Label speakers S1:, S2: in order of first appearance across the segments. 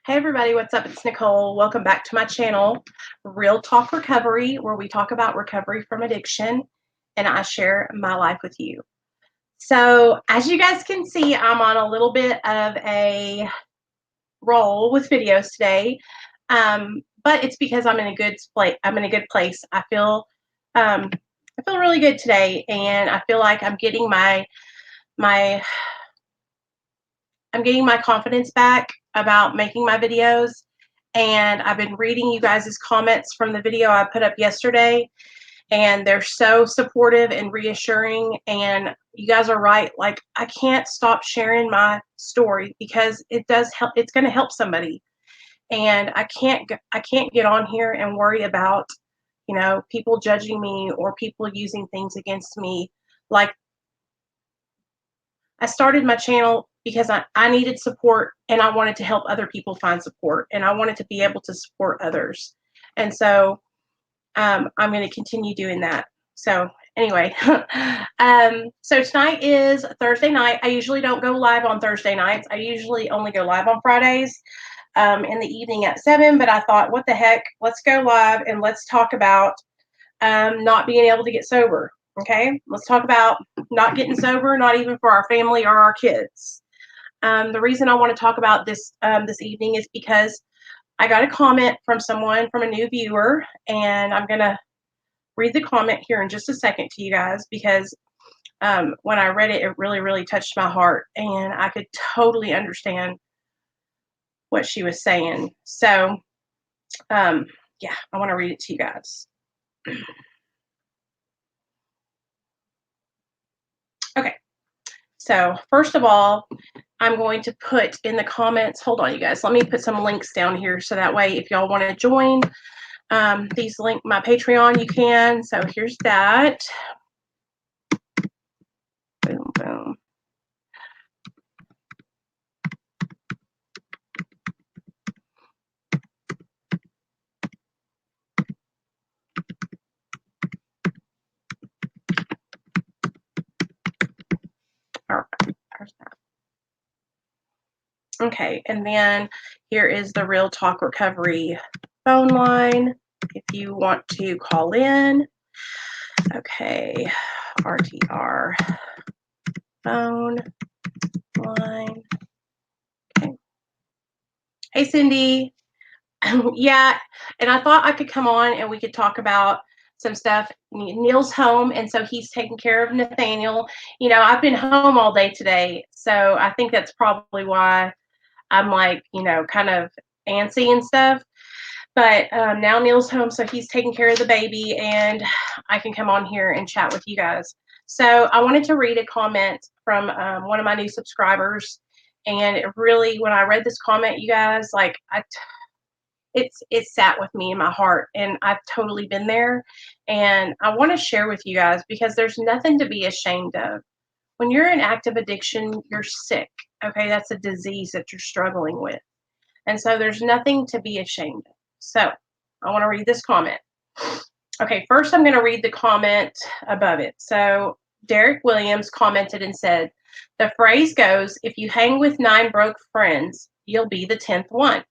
S1: Hey everybody, what's up? It's Nicole. Welcome back to my channel, Real Talk Recovery, where we talk about recovery from addiction and I share my life with you. So, as you guys can see, I'm on a little bit of a roll with videos today, but it's because I'm in a good place. I'm in a good place. I feel really good today, and I feel like my I'm getting my confidence back about making my videos. And I've been reading you guys' comments from the video I put up yesterday, and they're so supportive and reassuring. And you guys are right. Like, I can't stop sharing my story because it does help. It's going to help somebody. And I can't get on here and worry about, people judging me or people using things against me. Like, I started my channel because I needed support and I wanted to help other people find support and I wanted to be able to support others. And so I'm going to continue doing that. So anyway, so tonight is Thursday night. I usually don't go live on Thursday nights. I usually only go live on Fridays in the evening at 7, but I thought, what the heck, let's go live and let's talk about not being able to get sober. Okay, let's talk about not getting sober, not even for our family or our kids. The reason I want to talk about this evening is because I got a comment from someone, from a new viewer, and I'm gonna read the comment here in just a second to you guys because when I read it, it really, really touched my heart, and I could totally understand what she was saying. So, yeah, I want to read it to you guys. Okay. So first of all, I'm going to put in the comments, hold on you guys, let me put some links down here so that way if y'all want to join my Patreon, you can. So here's that. Boom, boom. All right, there's that. Okay, and then here is the Real Talk Recovery phone line if you want to call in. Okay, RTR phone line. Okay. Hey, Cindy. Yeah, and I thought I could come on and we could talk about some stuff. Neil's home, and so he's taking care of Nathaniel. I've been home all day today, so I think that's probably why I'm like, kind of antsy and stuff. But now Neil's home, so he's taking care of the baby, and I can come on here and chat with you guys. So I wanted to read a comment from one of my new subscribers, and it really, when I read this comment, you guys, like it sat with me in my heart, and I've totally been there, and I want to share with you guys because there's nothing to be ashamed of. When you're in active addiction, you're sick. Okay, that's a disease that you're struggling with. And so there's nothing to be ashamed of. So I want to read this comment. Okay, first I'm going to read the comment above it. So Derek Williams commented and said, the phrase goes, if you hang with 9 broke friends, you'll be the 10th one.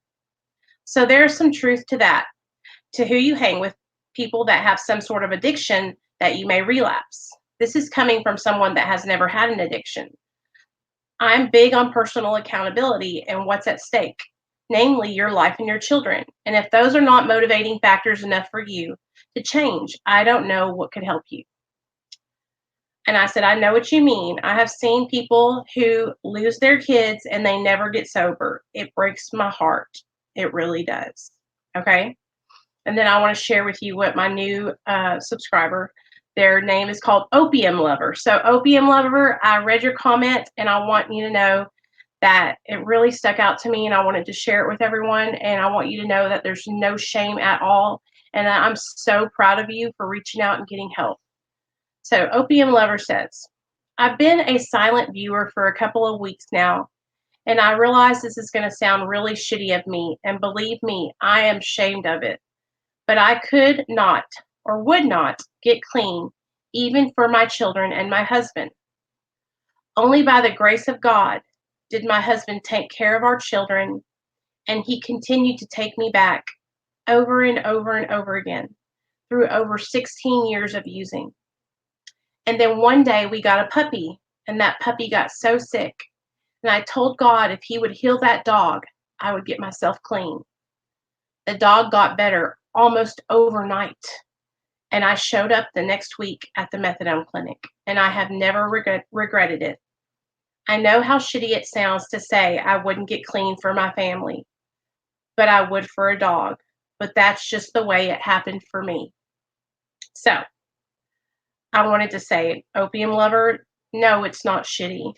S1: So there's some truth to that. To who you hang with, people that have some sort of addiction that you may relapse. This is coming from someone that has never had an addiction. I'm big on personal accountability and what's at stake, namely your life and your children. And if those are not motivating factors enough for you to change, I don't know what could help you. And I said, I know what you mean. I have seen people who lose their kids and they never get sober. It breaks my heart. It really does. Okay. And then I want to share with you what my new subscriber, their name is called Opium Lover. So Opium Lover, I read your comment and I want you to know that it really stuck out to me and I wanted to share it with everyone. And I want you to know that there's no shame at all. And I'm so proud of you for reaching out and getting help. So Opium Lover says, I've been a silent viewer for a couple of weeks now, and I realize this is going to sound really shitty of me. And believe me, I am ashamed of it. But I could not or would not get clean, even for my children and my husband. Only by the grace of God did my husband take care of our children And he continued to take me back over and over and over again through over 16 years of using. And then one day we got a puppy, and that puppy got so sick. And I told God if he would heal that dog, I would get myself clean. The dog got better almost overnight. And I showed up the next week at the methadone clinic, and I have never regretted it. I know how shitty it sounds to say I wouldn't get clean for my family, but I would for a dog. But that's just the way it happened for me. So I wanted to say, opium lover, no, it's not shitty.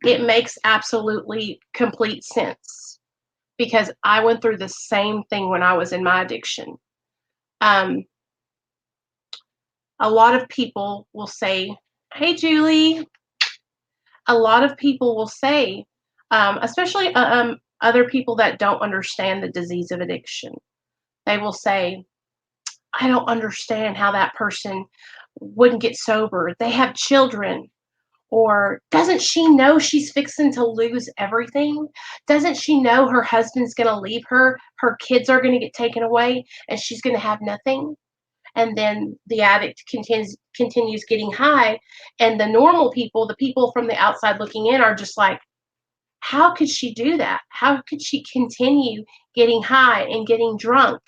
S1: It makes absolutely complete sense because I went through the same thing when I was in my addiction. Um, a lot of people will say, hey, Julie, a lot of people will say, especially other people that don't understand the disease of addiction, they will say, I don't understand how that person wouldn't get sober. They have children. Or doesn't she know she's fixing to lose everything? Doesn't she know her husband's going to leave her? Her kids are going to get taken away and she's going to have nothing. And then the addict continues getting high. And the normal people, the people from the outside looking in, are just like, how could she do that? How could she continue getting high and getting drunk,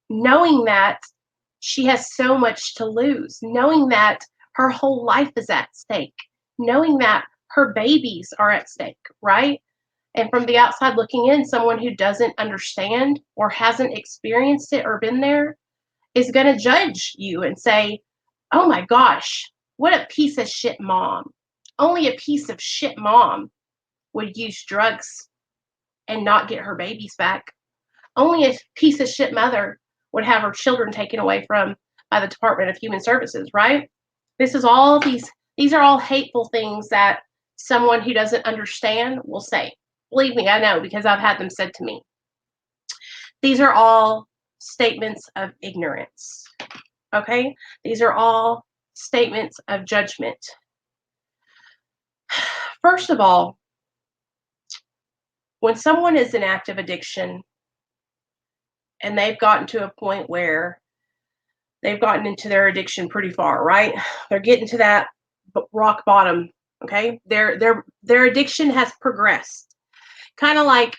S1: knowing that she has so much to lose, knowing that her whole life is at stake, knowing that her babies are at stake, right? And from the outside looking in, someone who doesn't understand or hasn't experienced it or been there is going to judge you and say, oh my gosh, what a piece of shit mom. Only a piece of shit mom would use drugs and not get her babies back. Only a piece of shit mother would have her children taken away from by the Department of Human Services, right? This is all these are all hateful things that someone who doesn't understand will say. Believe me, I know because I've had them said to me. These are all statements of ignorance. Okay? These are all statements of judgment. First of all, when someone is in active addiction and they've gotten to a point where they've gotten into their addiction pretty far, right? They're getting to that rock bottom, okay? Their addiction has progressed. Kind of like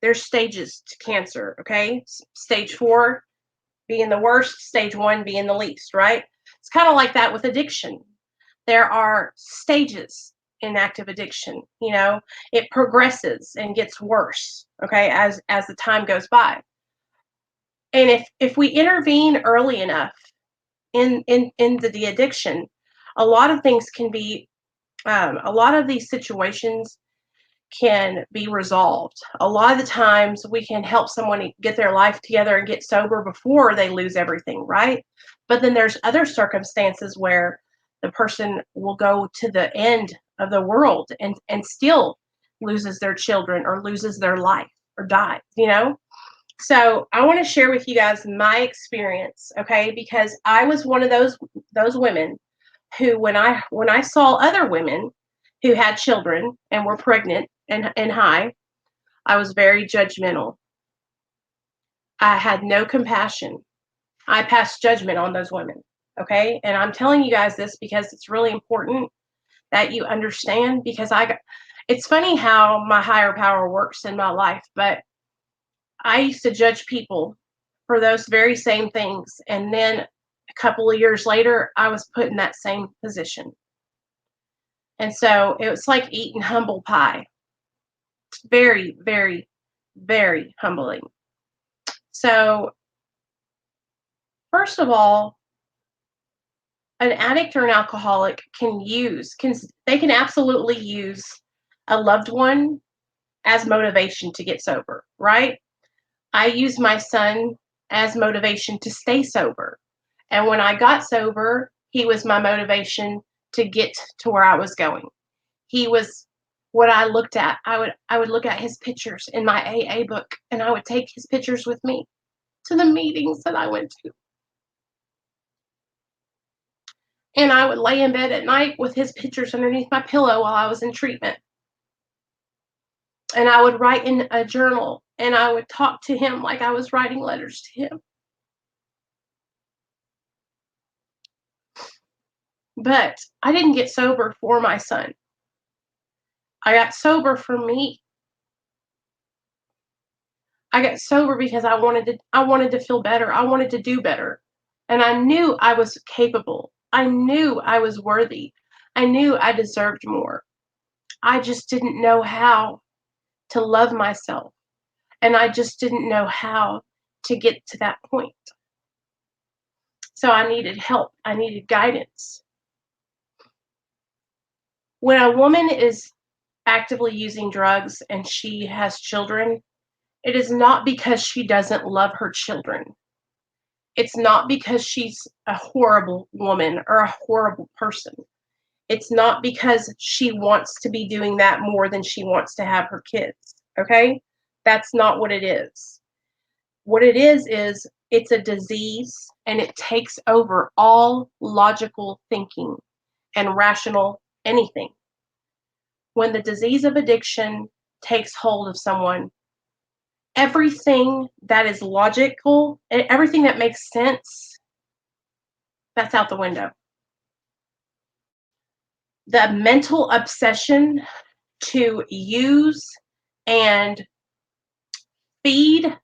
S1: there's stages to cancer, okay? Stage 4 being the worst, stage 1 being the least, right? It's kind of like that with addiction. There are stages in active addiction, you know? It progresses and gets worse, okay, as the time goes by. And if we intervene early enough in the addiction, a lot of things can be a lot of these situations can be resolved. A lot of the times we can help someone get their life together and get sober before they lose everything, right? But then there's other circumstances where the person will go to the end of the world and still loses their children or loses their life or dies, you know? So I want to share with you guys my experience, okay? Because I was one of those women who, when I saw other women who had children and were pregnant and high, I was very judgmental. I had no compassion. I passed judgment on those women, okay? And I'm telling you guys this because it's really important that you understand. Because it's funny how my higher power works in my life, but I used to judge people for those very same things. And then a couple of years later, I was put in that same position. And so it was like eating humble pie. It's very, very, very humbling. So, first of all, an addict or an alcoholic they can absolutely use a loved one as motivation to get sober, right? I used my son as motivation to stay sober. And when I got sober, he was my motivation to get to where I was going. He was what I looked at. I would look at his pictures in my AA book, and I would take his pictures with me to the meetings that I went to. And I would lay in bed at night with his pictures underneath my pillow while I was in treatment. And I would write in a journal and I would talk to him like I was writing letters to him. But I didn't get sober for my son. I got sober for me. I got sober because I wanted to feel better. I wanted to do better. And I knew I was capable. I knew I was worthy. I knew I deserved more. I just didn't know how to love myself. And I just didn't know how to get to that point. So I needed help. I needed guidance. When a woman is actively using drugs and she has children, it is not because she doesn't love her children. It's not because she's a horrible woman or a horrible person. It's not because she wants to be doing that more than she wants to have her kids. Okay? That's not what it is. What it is it's a disease and it takes over all logical thinking and rational anything. When the disease of addiction takes hold of someone, everything that is logical, everything that makes sense, that's out the window. The mental obsession to use and feed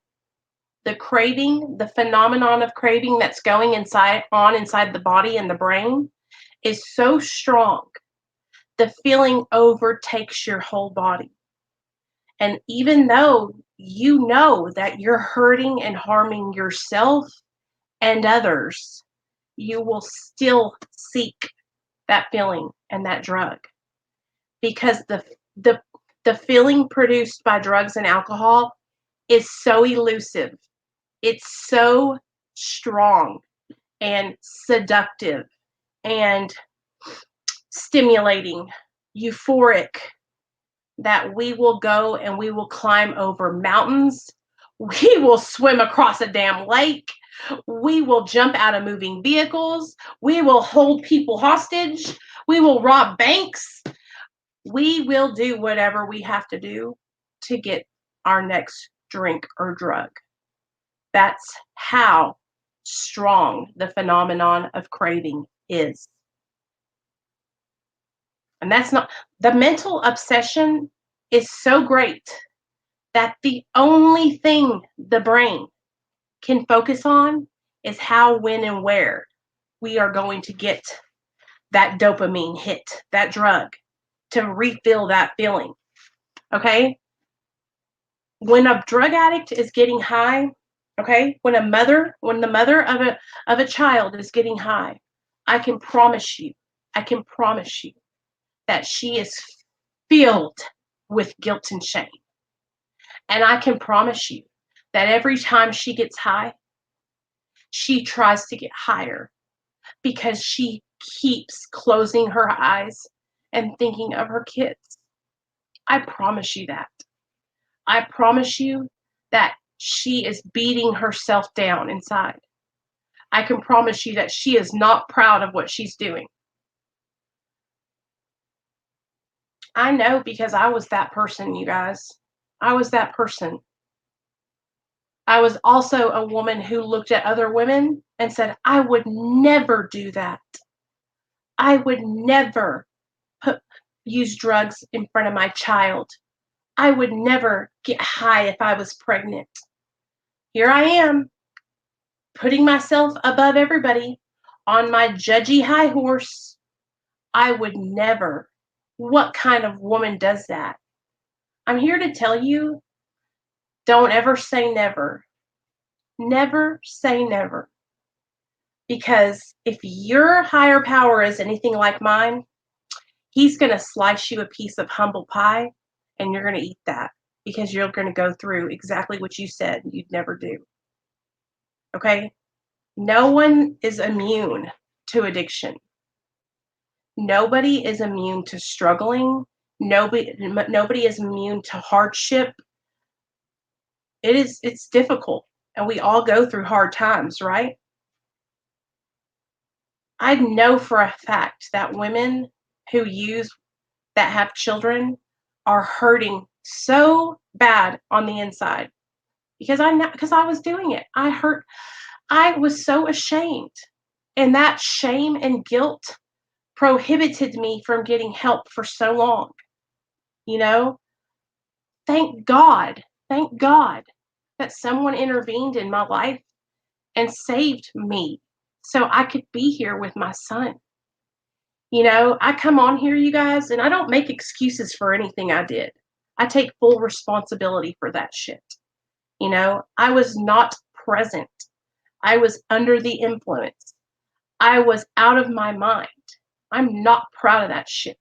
S1: the craving, the phenomenon of craving that's going inside the body and the brain is so strong. The feeling overtakes your whole body. And even though you know that you're hurting and harming yourself and others, you will still seek that feeling and that drug because the the feeling produced by drugs and alcohol is so elusive. It's so strong and seductive and stimulating, euphoric, that we will go and we will climb over mountains. We will swim across a damn lake. We will jump out of moving vehicles. We will hold people hostage. We will rob banks. We will do whatever we have to do to get our next drink or drug. That's how strong the phenomenon of craving is. And that's not, the mental obsession is so great that the only thing the brain can focus on is how, when, and where we are going to get that dopamine hit, that drug, to refill that feeling. Okay? When a drug addict is getting high, okay, when the mother of a child is getting high, I can promise you, I can promise you that she is filled with guilt and shame. And I can promise you that every time she gets high, she tries to get higher because she keeps closing her eyes and thinking of her kids. I promise you that. I promise you that she is beating herself down inside. I can promise you that she is not proud of what she's doing. I know because I was that person, you guys. I was that person. I was also a woman who looked at other women and said, I would never do that. I would never put, use drugs in front of my child. I would never get high if I was pregnant. Here I am, putting myself above everybody on my judgy high horse. I would never. What kind of woman does that? I'm here to tell you, don't ever say never. Never say never. Because if your higher power is anything like mine, he's going to slice you a piece of humble pie and you're going to eat that because you're going to go through exactly what you said you'd never do. Okay? No one is immune to addiction. Nobody is immune to struggling. Nobody is immune to hardship. It's difficult and we all go through hard times, right? I know for a fact that women who use that have children are hurting so bad on the inside because I was doing it. I was so ashamed. And that shame and guilt prohibited me from getting help for so long, you know? Thank God that someone intervened in my life and saved me so I could be here with my son. I come on here, you guys, and I don't make excuses for anything I did. I take full responsibility for that shit. I was not present. I was under the influence. I was out of my mind. I'm not proud of that shit.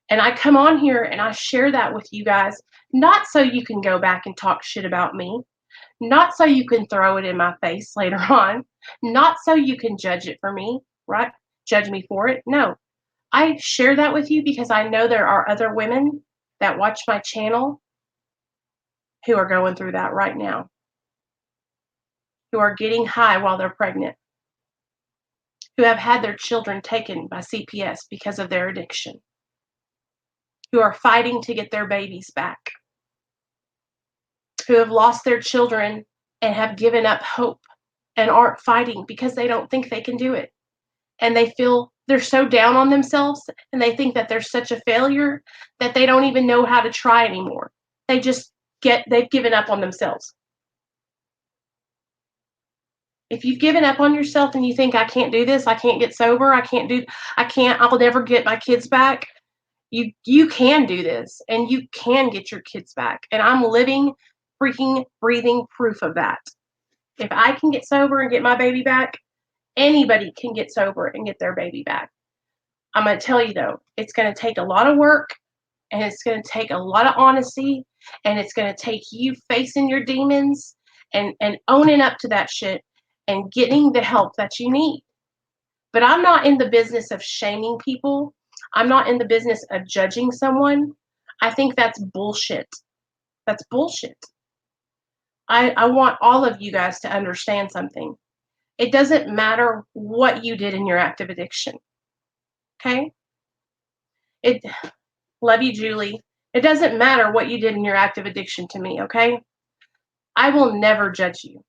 S1: And I come on here and I share that with you guys, not so you can go back and talk shit about me, not so you can throw it in my face later on, not so you can judge it for me, right? Judge me for it. No, I share that with you because I know there are other women that watch my channel who are going through that right now, who are getting high while they're pregnant, who have had their children taken by CPS because of their addiction, who are fighting to get their babies back, who have lost their children and have given up hope and aren't fighting because they don't think they can do it. And they feel they're so down on themselves and they think that they're such a failure that they don't even know how to try anymore. They've given up on themselves. If you've given up on yourself and you think I can't do this, I can't get sober, I'll never get my kids back. You can do this and you can get your kids back. And I'm living, freaking, breathing proof of that. If I can get sober and get my baby back, anybody can get sober and get their baby back. I'm going to tell you though, it's going to take a lot of work and it's going to take a lot of honesty and it's going to take you facing your demons and owning up to that shit and getting the help that you need. But I'm not in the business of shaming people. I'm not in the business of judging someone. I think that's bullshit. That's bullshit. I want all of you guys to understand something. It doesn't matter what you did in your active addiction. Okay? It love you, Julie. It doesn't matter what you did in your active addiction to me, okay? I will never judge you.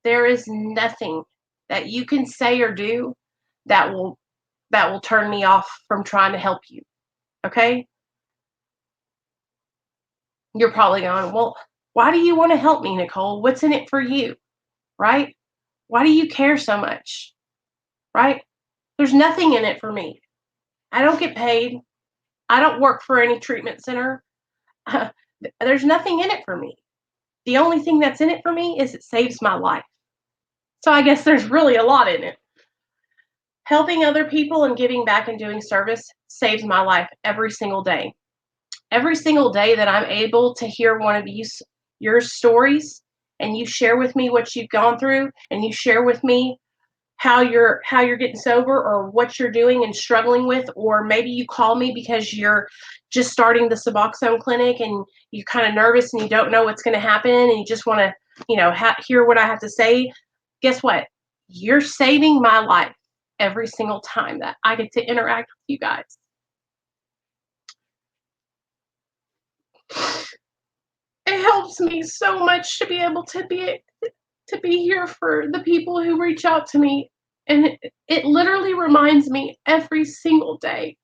S1: There is nothing that you can say or do that will turn me off from trying to help you. Okay? You're probably going, well, why do you want to help me, Nicole? What's in it for you? Right? Why do you care so much? Right? There's nothing in it for me. I don't get paid. I don't work for any treatment center. There's nothing in it for me. The only thing that's in it for me is it saves my life. So I guess there's really a lot in it. Helping other people and giving back and doing service saves my life every single day. Every single day that I'm able to hear one of your stories and you share with me what you've gone through and you share with me how you're getting sober or what you're doing and struggling with, or maybe you call me because you're just starting the Suboxone clinic and you're kind of nervous and you don't know what's going to happen and you just want to hear what I have to say. Guess what? You're saving my life every single time that I get to interact with you guys. It helps me so much to be able to be here for the people who reach out to me. And it literally reminds me every single day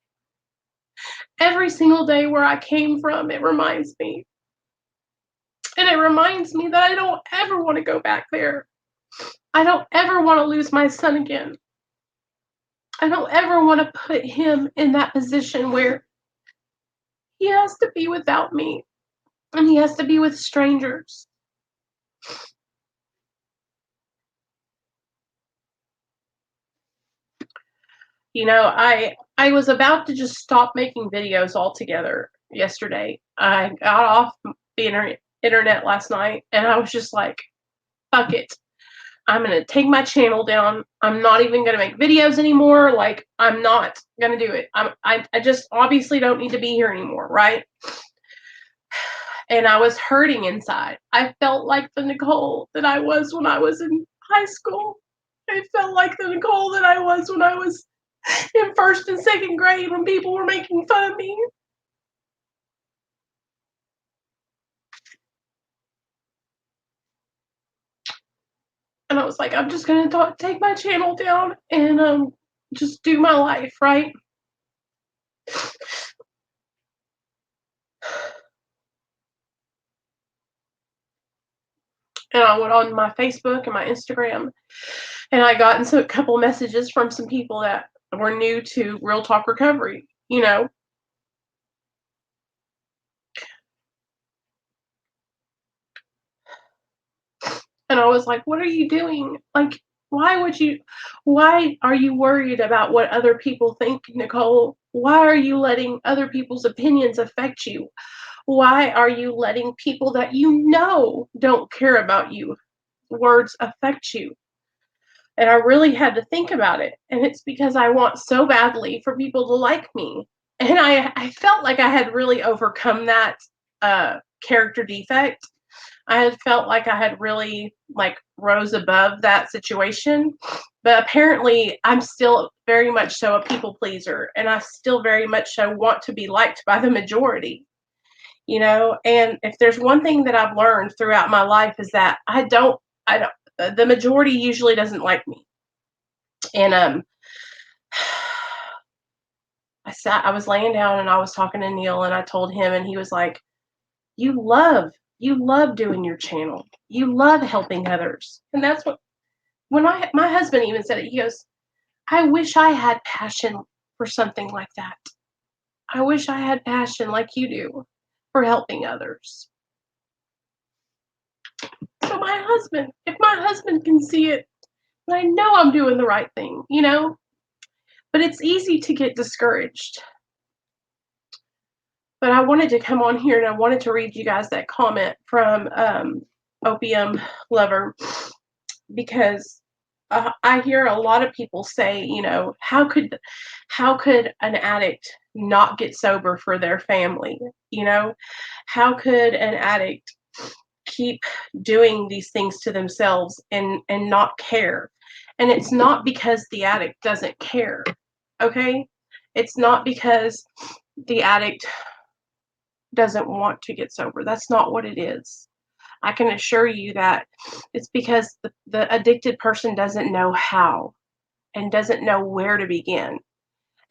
S1: where I came from, it reminds me. And it reminds me that I don't ever want to go back there. I don't ever want to lose my son again. I don't ever want to put him in that position where he has to be without me and he has to be with strangers. I was about to just stop making videos altogether yesterday. I got off the internet last night and I was just like, fuck it. I'm going to take my channel down. I'm not even going to make videos anymore. Like, I'm not going to do it. I just obviously don't need to be here anymore, right? And I was hurting inside. I felt like the Nicole that I was when I was in high school. I felt like the Nicole that I was when I was in first and second grade when people were making fun of me. And I was like, I'm just going to take my channel down and just do my life, right? And I went on my Facebook and my Instagram, and I got into a couple messages from some people that were new to Real Talk Recovery, you know. And I was like, what are you doing? Like, why are you worried about what other people think, Nicole? Why are you letting other people's opinions affect you? Why are you letting people that you know don't care about you words affect you? And I really had to think about it. And it's because I want so badly for people to like me. And I felt like I had really overcome that character defect. I had felt like I had really like rose above that situation. But apparently I'm still very much so a people pleaser, and I still very much so want to be liked by the majority. You know, and if there's one thing that I've learned throughout my life is that I don't the majority usually doesn't like me. And I was laying down and I was talking to Neil, and I told him, and he was like, you love doing your channel. You love helping others." And that's what when my husband even said it. He goes, "I wish I had passion for something like that. I wish I had passion like you do for helping others." So if my husband can see it, I know I'm doing the right thing, you know? But it's easy to get discouraged. But I wanted to come on here and I wanted to read you guys that comment from Opium Lover, because I hear a lot of people say, you know, how could an addict not get sober for their family? You know, how could an addict keep doing these things to themselves and not care? And it's not because the addict doesn't care. Okay? It's not because the addict doesn't want to get sober. That's not what it is. I can assure you that it's because the addicted person doesn't know how and doesn't know where to begin.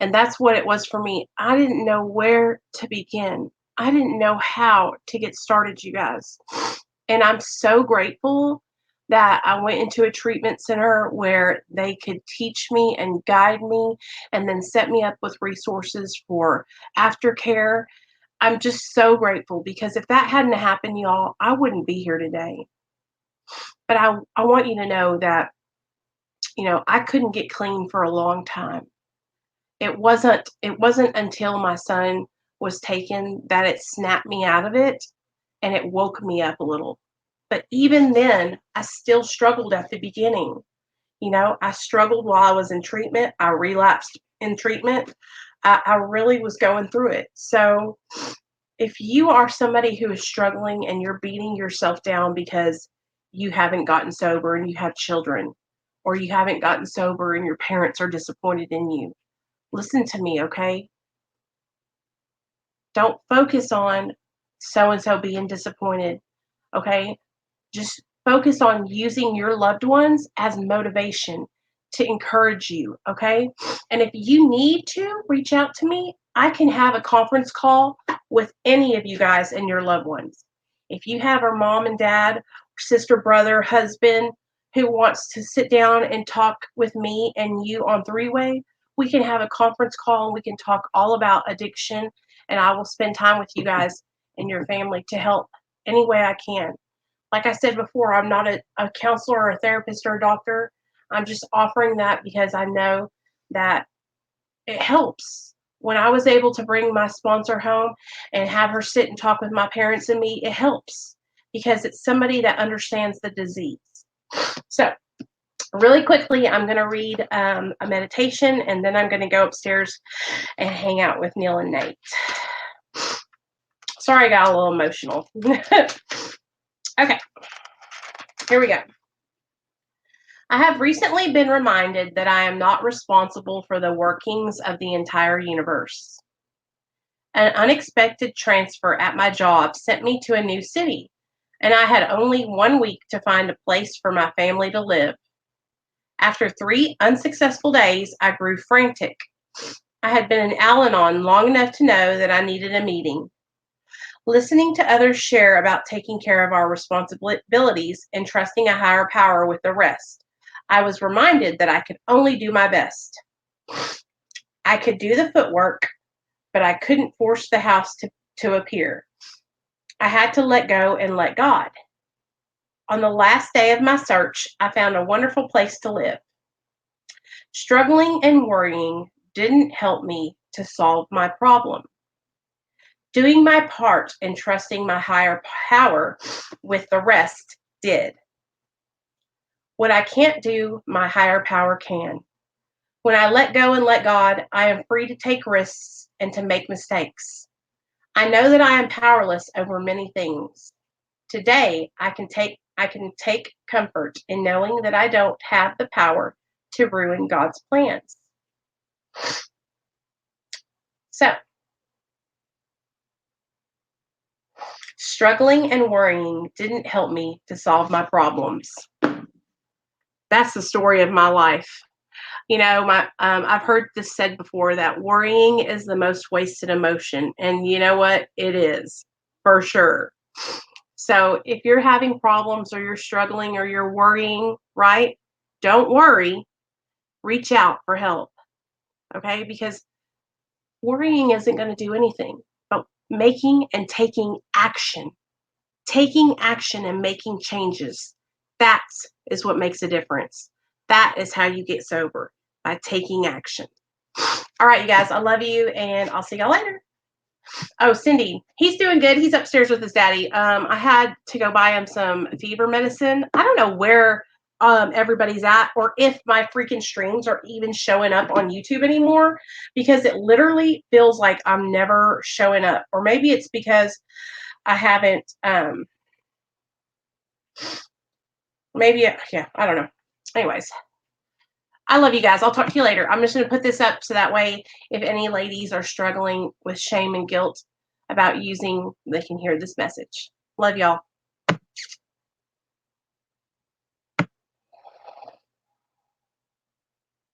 S1: And that's what it was for me. I didn't know where to begin. I didn't know how to get started, you guys. And I'm so grateful that I went into a treatment center where they could teach me and guide me and then set me up with resources for aftercare. I'm just so grateful, because if that hadn't happened, y'all, I wouldn't be here today. But I want you to know that, you know, I couldn't get clean for a long time. It wasn't until my son was taken that it snapped me out of it and it woke me up a little. But even then, I still struggled at the beginning. You know, I struggled while I was in treatment. I relapsed in treatment. I really was going through it. So if you are somebody who is struggling and you're beating yourself down because you haven't gotten sober and you have children, or you haven't gotten sober and your parents are disappointed in you, listen to me, okay? Don't focus on so and so being disappointed, okay? Just focus on using your loved ones as motivation to encourage you, okay? And if you need to reach out to me, I can have a conference call with any of you guys and your loved ones. If you have a mom and dad, sister, brother, husband who wants to sit down and talk with me and you on three-way, we can have a conference call and we can talk all about addiction, and I will spend time with you guys and your family to help any way I can. Like I said before, I'm not a counselor or a therapist or a doctor. I'm just offering that because I know that it helps. When I was able to bring my sponsor home and have her sit and talk with my parents and me, it helps because it's somebody that understands the disease. So, really quickly, I'm going to read a meditation, and then I'm going to go upstairs and hang out with Neil and Nate. Sorry, I got a little emotional. Okay, here we go. I have recently been reminded that I am not responsible for the workings of the entire universe. An unexpected transfer at my job sent me to a new city. and I had only 1 week to find a place for my family to live. After 3 unsuccessful days, I grew frantic. I had been in Al Anon long enough to know that I needed a meeting. Listening to others share about taking care of our responsibilities and trusting a higher power with the rest, I was reminded that I could only do my best. I could do the footwork, but I couldn't force the house to appear. I had to let go and let God. On the last day of my search, I found a wonderful place to live. Struggling and worrying didn't help me to solve my problem. Doing my part and trusting my higher power with the rest did. What I can't do, my higher power can. When I let go and let God, I am free to take risks and to make mistakes. I know that I am powerless over many things. Today, I can take comfort in knowing that I don't have the power to ruin God's plans. So, struggling and worrying didn't help me to solve my problems. That's the story of my life. You know, I've heard this said before that worrying is the most wasted emotion, and you know what? It is for sure. So if you're having problems or you're struggling or you're worrying, right? Don't worry. Reach out for help, okay? Because worrying isn't going to do anything, but making and taking action and making changes, that is what makes a difference. That is how you get sober, by taking action. All right, you guys, I love you, and I'll see y'all later. Oh, Cindy, he's doing good. He's upstairs with his daddy. I had to go buy him some fever medicine. I don't know where everybody's at, or if my freaking streams are even showing up on YouTube anymore, because it literally feels like I'm never showing up. Or maybe it's because I haven't yeah, I don't know. Anyways, I love you guys. I'll talk to you later. I'm just going to put this up so that way if any ladies are struggling with shame and guilt about using, they can hear this message. Love y'all.